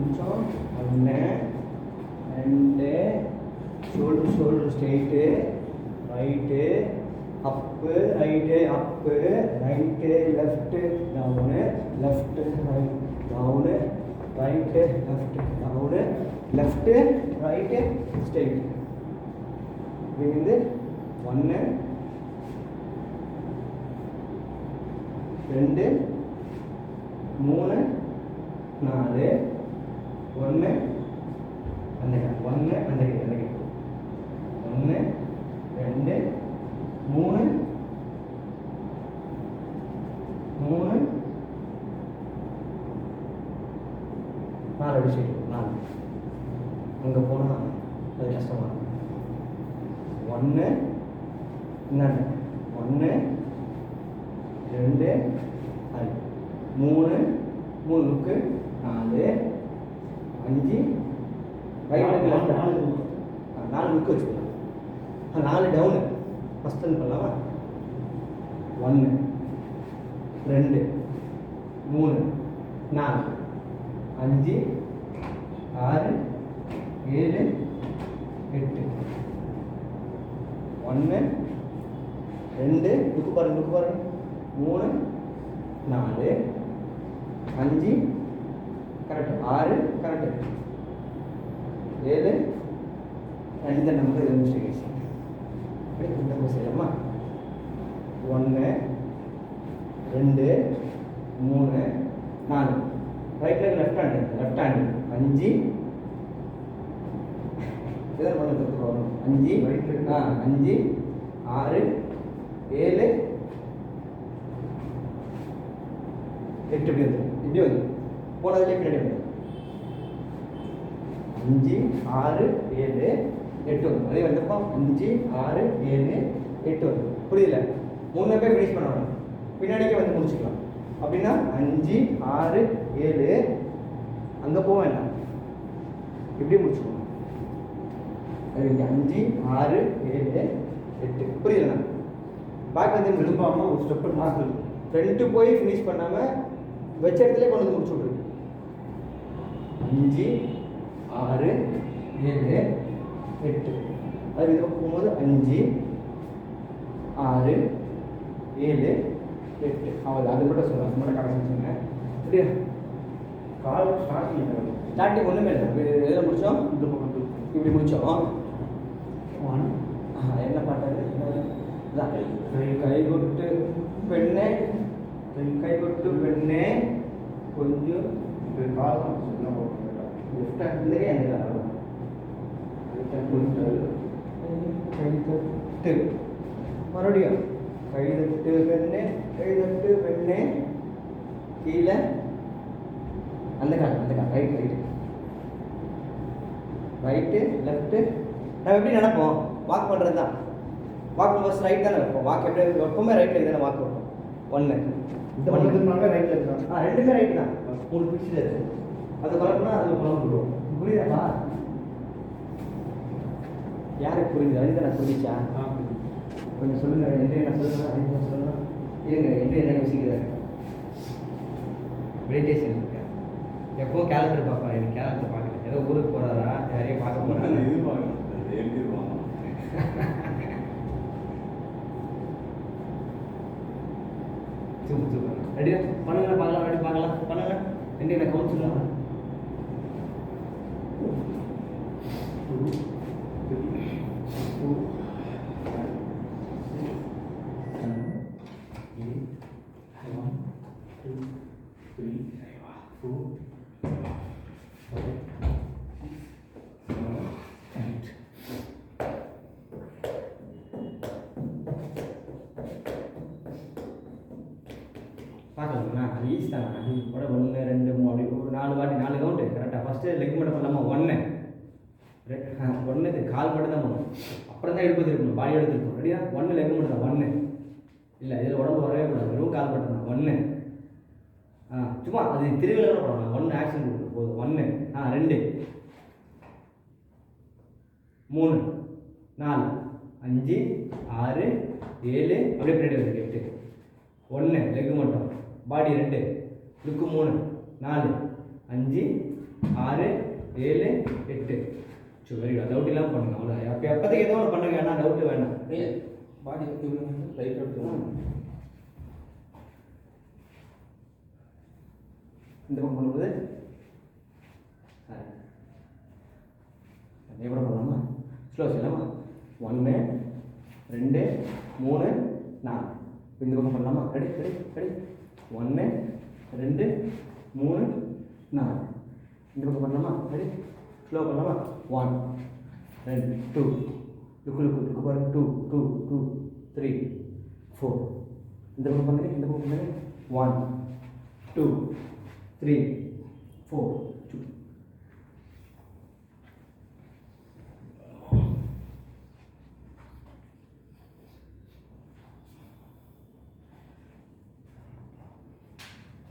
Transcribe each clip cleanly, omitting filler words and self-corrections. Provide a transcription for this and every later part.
முடிச்சோம். 1 2 shoulder straight, right up, right up, right left down, left right down, right left down, left right straight. இது 1 2 3 4 1 அந்த 1 அந்த 1 2 3 3 4 அடிச்சு 4 அங்கே போனால் அது கஷ்டமாக இருக்கும். 1 என்னென்ன 1 2 அது 3 லுக்கு 4 5 ரைட் லெஃப்ட் 4 லுக்கு வச்சுக்கலாம். 4 டவுனு ஃபஸ்ட்டு பண்ணலாமா? 1 2 3 4 5 6 7 8 1 2 லுக்கு பாருங்க 3 4 5 கரெக்டு 6 கரெக்டு 7 இந்த நம்பர் இது மிஸ்டேக் இந்த செய்யலாமா? 1 2 3 4 ரைட் லெக் லெஃப்ட் ஹேண்டு 5 இதான் பண்ண கற்றுக்கிறோம். 5 5 6 7 8 இப்படி வந்து போனதுலேயே பின்னாடி வந்து 5 6 7 8 வந்து அதே வந்தப்போ 5 6 7 8 வந்து புரியல. 3 பேர் ஃபினிஷ் பண்ண வேணும், பின்னாடிக்கே வந்து முடிச்சுக்கலாம். அப்படின்னா 5 6 7 அங்கே போக வேண்டாம், இப்படி முடிச்சுக்கணும். 5 6 7 8 புரியலண்ணா? பேக் வந்து விரும்பாமல் ஒரு ஸ்டெப்பு ஃப்ரண்ட்டு போய் ஃபினிஷ் பண்ணாமல் வச்ச இடத்துல கொண்டு வந்து முடிச்சு விட்ருக்கு. 5 6 7 8 அது இது போகும்போது 5 6 7 8 அவ்வளோ. அது மட்டும் சொல்லலாம், அது மட்டும் கரெக்டாக சொன்னேன். அப்படியா? கால் ஸ்டார்டிங் ஒன்றுமே இல்லை. எதில் முடித்தோம்? இந்த பக்கம் இப்படி முடித்தோம். என்ன பண்ணுறது? கைகொட்டு பெண்ணே, கைகொட்டு பெண்ணே கொஞ்சம் காலம் லெஃப்ட் ஹேண்ட்லேயே அந்த காலம் கைதட்டு மறுபடியும் கைதட்டு பெண்ணே கீழே அந்த காலம் ரைட்டு லெஃப்ட்டு. நம்ம எப்படி நினைப்போம்? வாக் பண்ணுறது தான். வாக் ஃபஸ்ட் ரைட் தானே வைப்போம். வாக் எப்படி எப்பவுமே ரைட்டில் தானே வாக் வைப்போம். 1 இந்த பண்ணுறதுனால ரைட்டில் இருக்கா? ரெண்டுமே ரைட்டு தான். 3 பிடிச்சது இருக்குது, அது குழப்பம்னா அது குழம்பு விடுவோம். புரியுதாப்பா? யாருக்கு புரியுது? அது நான் புரிஞ்சிச்சா? கொஞ்சம் சொல்லுங்கள். என்று என்ன சொல்லணும் இருங்க. என்று என்ன யோசிக்கிறேன்? மெடிடேஷன் இருக்கேன். எப்போவும் கேலண்டர் பார்ப்பேன். எனக்கு கேலண்டர் பார்க்கல. ஏதோ ஊருக்கு போகிறாரா, யாரையும் பார்க்க போகிறாரா? எழுதிடுவாங்க. சூப்பர் ரெடியா பண்ணுங்க, பார்க்கலாம். ரெடி பார்க்கலாம், பண்ணுங்க. ரெண்டு என்ன கவுண்ட் சொல்லலாம். 2 3 4 பார்க்கலாம்ண்ணா. அது ஈஸி தானே. கூட 1 2 3 அப்படி ஒரு 4 வாட்டி 4 கவுண்ட்டு கரெக்டாக. ஃபஸ்ட்டு லெக் மட்டும் பண்ணலாமா? 1 இது கால் மட்டும் தான் பண்ணணும். அப்புறம் தான் இடுப்பு திருப்பணும், பாடி எடுத்துருக்கணும். ரெடியா? 1 லெக் மட்டும் தான். 1 இல்லை, இதில் உடம்பு வரவே கூடாது, வெறும் கால் மட்டும் தான். 1 சும்மா அது திருவிழா பண்ணலாம். 1 ஆக்ஷன் கொடுக்கணும் போதும். 1 2 3 4 5 6 7 அப்படியே பின்னாடி வந்து 8. 1 லெக் மட்டும், பாடி 2 லுக்கு 3 4 5 6 7 8. சரி வெரி குட். டவுட் இல்லாமல் பண்ணுங்க அவ்வளோ. அப்போ எப்போதைக்கு ஏதோ ஒன்று பண்ணுங்க, வேணாம் டவுட்டு வேணாம். பாடி லைட் எடுத்துக்கணும். இந்த பக்கம் பண்ணும்போது அதே கூட பண்ணலாமா? ஸ்லோ செய்யலாமா? 1 2 3 4. இந்த பக்கம் பண்ணலாமா? Ready ready ready. 1 2 3 4. இந்த பக்கம் பண்ணலாமா? ரெடி ஸ்லோ பண்ணலாமா? 1 2 2 லுக்கு பாருங்க. 2 2 2 3 4. இந்த பக்கம் பண்ணுங்க, இந்த பக்கம் பண்ணுங்க. 1 2 3 4 2.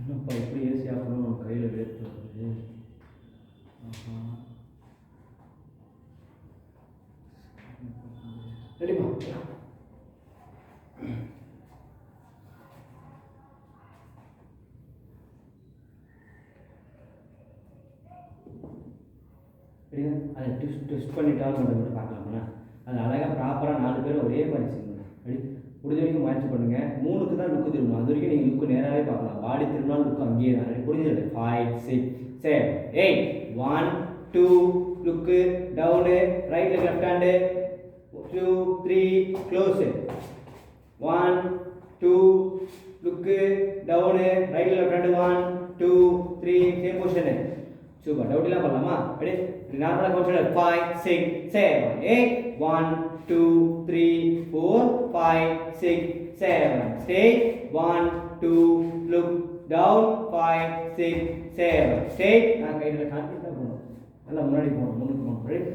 என்னப்பா எப்படி ஏசி ஆஃப் பண்ணணும், கையில் வேர்த்து வருது. ரெடிமா? ரெடியா? அதை ட்விஸ்ட் பண்ணிட்டாலும் மட்டும் பார்க்கலாம்ண்ணா. அது அழகாக ப்ராப்பராக 4 பேர் ஒரே மாதிரி செய்யணும். ரெடி? முடிஞ்ச வரைக்கும் முயற்சி பண்ணுங்கள். 3க்கு தான் லுக்கு திரும்பணும். அது வரைக்கும் நீங்கள் லுக்கு நேராகவே பார்க்கலாம். பாடி திரும்பினாலும் லுக்கு அங்கேயே தான். ரெடி? புரிஞ்சுது? 5 6 7 8. 1 2 look down, right leg left hand, 2 3 close. 1 2 look down, right left hand, 1 2 3 same position. Super. Doubt இல்லாமல் பண்ணலாமா? ரெடி? நார்மலாக count 5 6 7 8. 1 2 3 4 5 6 7. Stay. 1 2 look down. 5 6 7. Stay. நான் கையில் கான்ஃபிடென்ட்டாக போகணும். நல்லா முன்னாடி போகணும், முன்னுக்கு போகணும். ரெடி?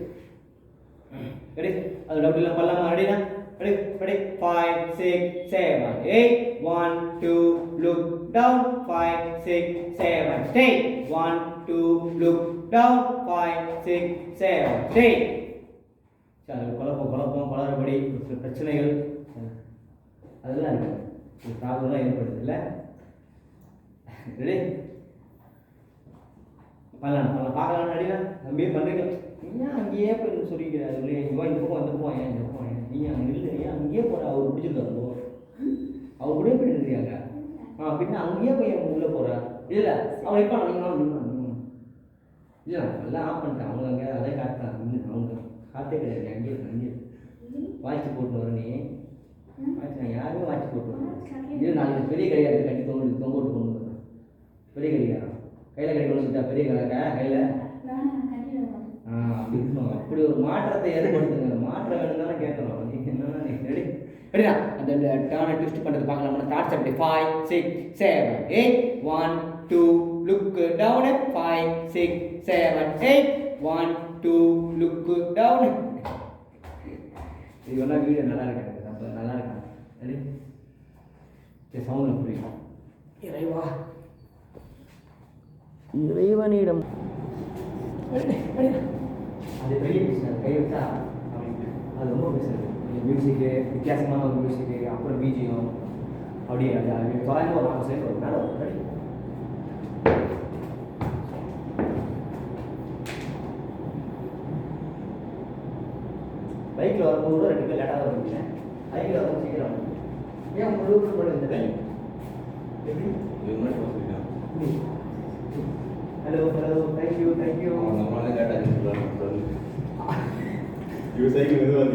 ரெடி? அது டவுட் இல்லாமல் பண்ணலாமா? ரெடினா? Ready ready. 5 6 7 8. 1 2 look down. 5 6 7. Stay. 1 2 look down. 5 6 7. Stay. சரி, குழப்பம் குளறுபடி பிரச்சனைகள் அதெல்லாம் இருக்குது. ஒரு ப்ராப்ளம்லாம் ஏற்படுது இல்லை? ரெடி? பண்ணலாம் பார்க்கலாம். ரெடினா? நம்பியே பண்ணுறீங்க. ஏன் அங்கேயே போய் சொல்லிக்கிறாரு இல்லையா? இவன் இந்த பக்கம் வந்து போவான், இந்த பக்கம் நீங்கள் அங்கே இல்லை, ஏன் அங்கேயே போகிற? அவர் பிடிச்சிருக்காரு, அவர் கூட போயிட்டு இருக்காங்க. பின்ன அங்கேயே போய் உள்ளே போகிறா இல்லை? அவன் எப்போ நீங்கள் இல்லை எல்லாம் ஆஃப் பண்ணிட்டான். அவங்க அங்கே அதே காட்டுறாங்க. அவங்க காற்றே கிடையாது. அங்கேயே வாட்சி போட்டு வர. நீ வாட்சி நான் யாருமே வாட்சி போட்டு வரேன். இது நாளைக்கு பெரிய கடிகாரத்தை கட்டி தொங்க விட்டு கொண்டு வந்துடுறேன். பெரிய கடிகாரம் கையில் கட்டி கொண்டு வந்துட்டா. பெரிய கையில் அப்படி இருக்கணும். அப்படி ஒரு மாற்றத்தை ஏற்படுத்துங்க. மாற்றம் வேணும் தானே கேட்கணும். நீங்கள் என்னன்னா ரெடி ரெடியா? அந்த டேர்னை ட்விஸ்ட் பண்ணுறது பார்க்கலாம். தாட்ஸ் அப்படி 5 6 7 8. 1 2 லுக் டவுன். 5 6 7 8. 1 2 look down. இது வேணா வீடியோ நல்லா இருக்காது, அப்போ நல்லா இருக்காது. ரெடி? சரி, சவுண்டில் புரியும். இறைவனிடம் அது பெரிய பேசுறது. கை வச்சா அது ரொம்ப பேசுறது. மியூசிக்கு வித்தியாசமான ஒரு மியூசிக்கு, அப்புறம் பிஜிஎம் அப்படியே அது தொலைங்க ஒரு 4 செகண்ட் வரும். மேலே வரும். ரெடி? பைக்கில் வரும்போது 2 பேர் லேட்டாக வருவீங்க. பைக்கில் வரும்போது சீக்கிரம் வரும். ஏன் உங்களுக்கு கூட இந்த கை எப்படி? Hello thank you. நம்மளால கேட்டாச்சு. சைக்கிள் எதுவும்